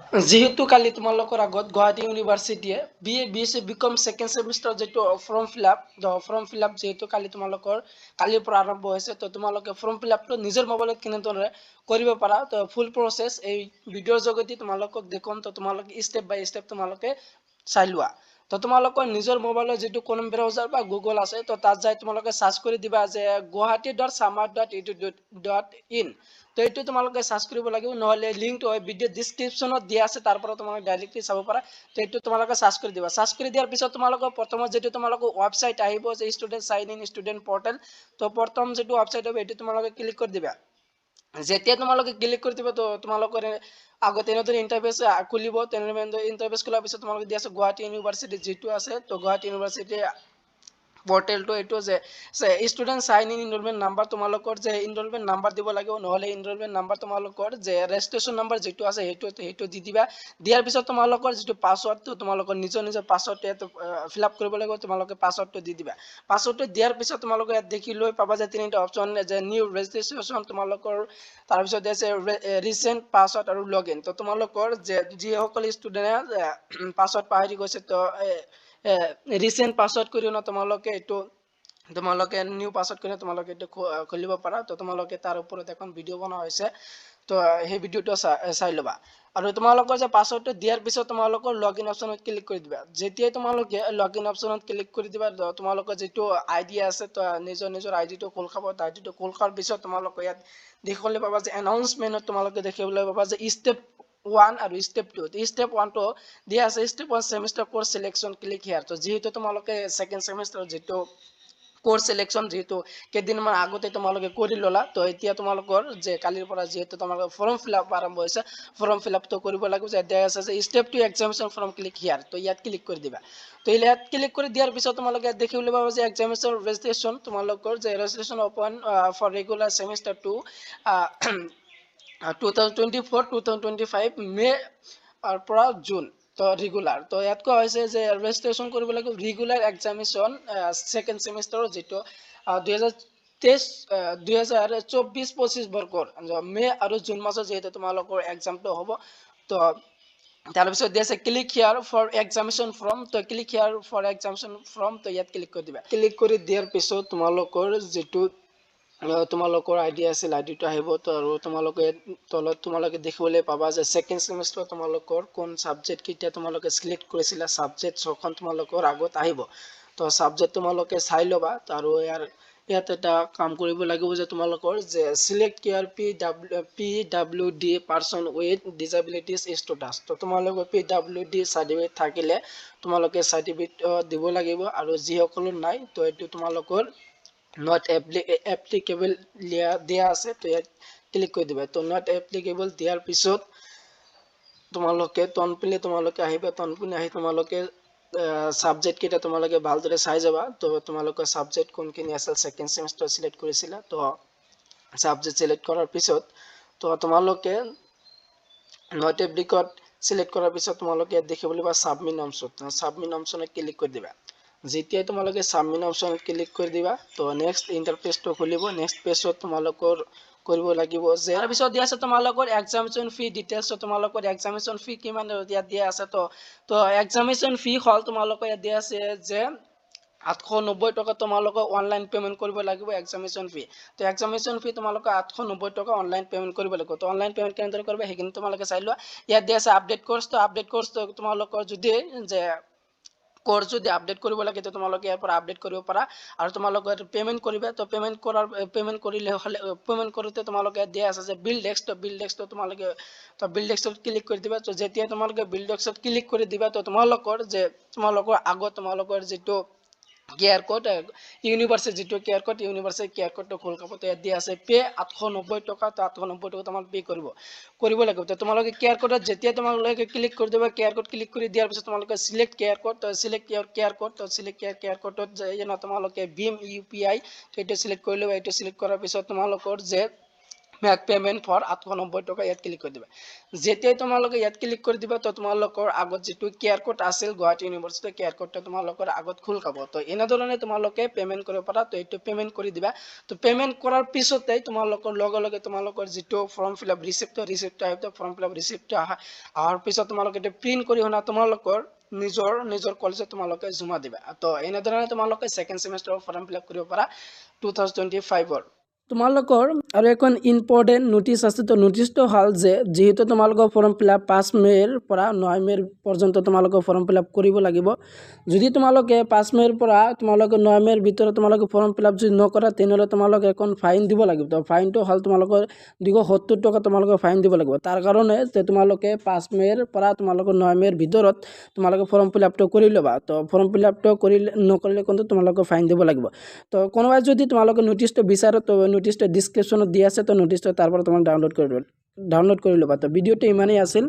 যেহেতু কালি তোমালোকৰ আগত Guwahati ইউনিভাৰ্চিটিয়ে BA BSc BCom second সেমিস্টাৰ যেটো ফৰ্ম ফিল আপ যেহেতু কালি তোমালোকৰ কালিৰ পৰা আৰম্ভ হৈছে তো তোমালোকে ফৰ্ম ফিল আপটো নিজৰ মোবাইলত কেনেদৰে কৰিব পাৰা তো ফুল প্ৰসেস এই ভিডিওৰ যোগেদি তোমালোকক দেখুৱাম তো তোমালোকে স্টেপ বাই স্টেপ তোমালোকে চাই লোৱা তো তোমালোকৰ নিজৰ মোবাইলৰ যেটো ক্ৰম ব্ৰাউজাৰ বা গুগল আছে তো তাত যাই তোমালোকে সাৰ্চ কৰি দিবা যে guwahati.samar.edu.in তো এইটো তোমালোকে সাৰ্চ কৰিব লাগিব নহলে লিংকটো ভিডিও ডেসক্ৰিপচনত দিয়া আছে তাৰ পৰা তোমালোকে ডাইৰেক্টলি চাব পাৰা তো এইটো তোমালোকে সাৰ্চ কৰি দিবা সাৰ্চ কৰি দিয়াৰ পিছত তোমালোকৰ প্ৰথমত যেটো তোমালোকৰ ওয়েবসাইট আহিব যে student sign in student portal তো প্ৰথম যেটো ওয়েবসাইট হ'ব এইটো তোমালোকে ক্লিক কৰি দিবা যেতিয়া তোমালোকে ক্লিক কৰি দিবা তো তোমালোকৰ আগতে এনেদৰে ইন্টাৰফেস খুলিব তেনেদৰে ইন্টাৰফেস খোলাৰ পিছত তোমালোকে দিয়া আছে গুৱাহাটী ইউনিভাৰ্চিটি যেটো আছে তো গুৱাহাটী ইউনিভাৰ্চিটি পোৰ্টেল তো এইটো যে student sign in enrolment number তোমালোকৰ যে এনৰোলমেন্ট নাম্বাৰ দিব লাগিব নহলে এনৰোলমেন্ট নাম্বাৰ তোমালোকৰ যে ৰেজিষ্ট্ৰেচন নাম্বাৰ যেটো আছে সেইটো দি দিবা দিয়াৰ পিছত তোমালোকৰ যেটো পাসওয়াৰ্ড তো তোমালোকৰ নিজৰ পাসওয়াৰ্ড ফিল আপ কৰিব লাগিব তোমালোকে পাসওয়াৰ্ডটো দি দিবা পাসওয়াৰ্ডটো দিয়াৰ পিছত তোমালোকে ইয়াত দেখি লৈ পাবা যে তিনিটা অপচন যে নিউ ৰেজিষ্ট্ৰেচন তোমালোকৰ তাৰ পিছত আছে ৰিসেন্ট পাসওয়াৰ্ড আৰু লগইন তো তোমালোকৰ যে যিসকল ষ্টুডেন্টে পাসওয়াৰ্ড পাহৰি গৈছে তো ৰিসেন্ট পাসওয়াৰ্ড কৰিও না তোমালোকে এইটো তোমালোকে নিউ পাসওয়াৰ্ড কৰি তোমালোকে এইটো খুলিব পাৰা তো তোমালোকে তাৰ ওপৰত এখন ভিডিও বনোৱা হৈছে তো সেই ভিডিওটো চাই লবা আৰু তোমালোকৰ যে পাসওয়াৰ্ডটো দিয়াৰ পিছত তোমালোকৰ লগইন অপচনত ক্লিক কৰি দিবা যেতিয়া তোমালোকে লগইন অপচনত ক্লিক কৰি দিবা তোমালোকৰ যেটো আইডি আছে তো নিজৰ আইডিটো খোল খাব আইডিটো খোল খাৰ পিছত তোমালোকে ইয়াত দেখিবলৈ পাবা যে এনাউন্সমেন্টত তোমালোকে দেখিবলৈ পাবা যে স্টেপ 1 আৰু স্টেপ 2 স্টেপ 1 তো দিয়া আছে step 1 semester course selection click here তো যেহেতু তোমালোকে সেকেন্ড সেমিস্টার যেটো কোর্স সিলেকশন যেহেতু কেইদিনমান আগতে তোমালোকে কৰি ললা তো এতিয়া তোমালোকৰ যে কালিৰ পৰা যেহেতু তোমালোকৰ ফৰ্ম ফিল আপ আৰম্ভ হৈছে ফৰ্ম ফিল আপ তো কৰিব লাগিব যে দিয়া আছে যে স্টেপ 2 এক্সামিনেশন ফৰ্ম ক্লিক হিয়াৰ তো ইয়াত ক্লিক কৰি দিবা তো ইয়াত ক্লিক কৰি দিয়াৰ পিছত তোমালোকে দেখিবলৈ পাবা যে এক্সামিনেশন ৰেজিষ্ট্ৰেচন তোমালোকৰ যে registration open for regular semester 2 2024-2025 May আৰ পৰা জুন তো ৰেগুলাৰ তো ইয়াত কোৱা হৈছে যে ৰেজিষ্ট্ৰেচন কৰিব লাগিব ৰেগুলাৰ এক্সামিনেশন সেকেন্ড সেমিস্টাৰৰ যেটো 2024-25 বৰ্ষৰ মে আৰু জুন মাসত যেহেতু তোমালোকৰ এক্সামটো হ'ব তো তাৰপিছত দিয়া আছে click here for examination form তো click here for examination form তো ইয়াত ক্লিক কৰি দিবা ক্লিক কৰি দিয়াৰ পিছত তোমালোকৰ যেটো তোমালোকৰ আইডি আছিল আইডিটো আহিব তো আৰু তোমালোকে তলত তোমালোকে দেখিবলৈ পাবা যে সেকেন্ড সেমিস্টাৰ তোমালোকৰ কোন সাবজেক্ট কিটা তোমালোকে সিলেক্ট কৰিছিলা সাবজেক্ট ছখন তোমালোকৰ আগত আহিব তো সাবজেক্ট তোমালোকে চাই লবা আৰু ইয়াত এটা কাম কৰিব লাগিব যে তোমালোকৰ যে সিলেক্ট কেয়াৰ PWD person with disabilities status তো তোমালোকৰ PWD সাৰ্টিফিকেট থাকিলে তোমালোকে সাৰ্টিফিকেট দিব লাগিব আৰু যিসকলৰ নাই তো এইটো তোমালোকৰ not applicable দিয়া আছে তো ইয়াত ক্লিক কৰি দিবা তো not applicable দিয়াৰ পিছত তোমালোকে তনপিলে তোমালোকে আহিবা তনপিলে আহি তোমালোকে সাবজেক্ট কেইটা তোমালোকে ভালদৰে চাই যাবা তো তোমালোকৰ সাবজেক্ট কোনখিনি আছিল সেকেন্ড সেমিস্টাৰ সিলেক্ট কৰিছিলা তো সাবজেক্ট সিলেক্ট কৰাৰ পিছত তো তোমালোকে not applicable সিলেক্ট কৰাৰ পিছত তোমালোকে দেখিবলৈ পাবা সাবমিট অপচনত ক্লিক কৰি দিবা যেতিয়া তোমালোকে সাবমিট অপচনত ক্লিক কৰি দিবা তো নেক্সট ইন্টাৰফেসটো খুলিব নেক্সট পেজত তোমালোকৰ কৰিব লাগিব যে তাৰ পিছত দিয়া আছে তোমালোকৰ এক্সামিনেশন ফি ডিটেইলছ তোমালোকৰ এক্সামিনেশন ফি কিমান ইয়াত দিয়া আছে তো এক্সামিনেশন ফি হল তোমালোকৰ ইয়াত দিয়া আছে যে 890 টকা তোমালোকে অনলাইন পেমেন্ট কৰিব লাগিব এক্সামিনেশন ফি তো এক্সামিনেশন ফি তোমালোকে 890 টকা অনলাইন পেমেন্ট কৰিব লাগিব তো অনলাইন পেমেন্ট কেনেদৰে কৰিবা হেকিন তোমালোকে চাই লোৱা ইয়াত দিয়া আছে আপডেট কোৰ্স তো আপডেট কোৰ্স তো তোমালোকৰ যদি যে কোৰ্স যদি আপডেট কৰিব লাগে তো তোমালোকে ইয়াৰ পৰা আপডেট কৰিব পাৰা আৰু তোমালোকে পেমেন্ট কৰিবা তো পেমেন্ট কৰিলে হলে পেমেন্ট কৰোতে তোমালোকে দিয়া আছে যে বিল ডেস্ক তো তোমালোকে তো বিল ডেস্কত ক্লিক কৰি দিবা তো যেতিয়া তোমালোকে বিল ডেস্কত ক্লিক কৰি দিবা তো তোমালোকৰ আগত তোমালোকৰ যেটো কেয়ার কোড ইউনিভার্সিটি যেটো কেয়ার কোডটো খোল খাব তো ইয়াত দিয়া আছে পে 890 টকা তো 890 টকা তোমালোকে পে কৰিব লাগিব তো তোমালোকে কেয়াৰ কোডত যেতিয়া তোমালোকে ক্লিক কৰি দিবা কেয়াৰ কোড ক্লিক কৰি দিয়াৰ পিছত তোমালোকে সিলেক্ট কেয়ার কোড তো সিলেক্ট কেয়ার কোড তো সিলেক্ট কেয়ার কোডত যে তোমালোকে ভীম ইউপিআই তো এটা সিলেক্ট কৰি লবা এটা সিলেক্ট কৰাৰ পিছত তোমালোকৰ যে মেক পেমেন্ট ফৰ 890 টকা ইয়াত ক্লিক কৰি দিবা যেতিয়াই তোমালোকে ইয়াত ক্লিক কৰি দিবা তো তোমালোকৰ আগত যেটো কেয়াৰ কোড আছিল গুৱাহাটী ইউনিভাৰ্চিটি কেয়াৰ কোডটো তোমালোকৰ আগত খুল খাব তো এনেধৰণে তোমালোকে পেমেন্ট কৰিব পাৰা তো এইটো পেমেন্ট কৰি দিবা তো পেমেন্ট কৰাৰ পিছতে তোমালোকৰ লগে লগে তোমালোকৰ যেটো ফৰ্ম ফিলআপ ৰিসিপ্ট আহিব ফৰ্ম ফিলআপ ৰিসিপ্ট আহাৰ পিছত তোমালোকে এটা প্ৰিন্ট কৰি হনা তোমালোকৰ নিজৰ কলেজত তোমালোকে জমা দিবা তো এনেধৰণে তোমালোকে সেকেন্ড সেমিষ্টাৰৰ ফৰ্ম ফিলআপ কৰিব পাৰা 2025 তোমালোকৰ আৰু এখন ইম্পৰ্টেন্ট নোটিছ আছে তো নোটিছটো হল যে যেহেতু তোমালোকৰ ফৰ্ম ফিলআপ 5 মেৰ পৰা 9 মেৰ পৰ্যন্ত তোমালোকৰ ফৰ্ম ফিলআপ কৰিব লাগিব যদি তোমালোকে 5 মেৰ পৰা তোমালোকে 9 মেৰ ভিতৰত তোমালোকে ফৰ্ম ফিলআপ যদি নকৰা তেনেহলে তোমালোকে এখন ফাইন দিব লাগিব তো ফাইনটো হল তোমালোকৰ 270 টকা তোমালোকে ফাইন দিব লাগিব তাৰ কাৰণে যে তোমালোকে 5 মেৰ পৰা তোমালোকে 9 মেৰ ভিতৰত তোমালোকে ফৰ্ম ফিলআপটো কৰি লবা তো ফৰ্ম ফিলআপটো নকৰিলে কিন্তু তোমালোকে ফাইন দিব লাগিব তো কোনোবাই যদি তোমালোকে নোটিছটো বিচাৰে তো নোটিছটো ডেসক্ৰিপশনত দিয়া আছে তো নোটিছটো তাৰ পৰা তোমাক ডাউনলোড কৰি লবা তো ভিডিওটো ইমানেই আছিল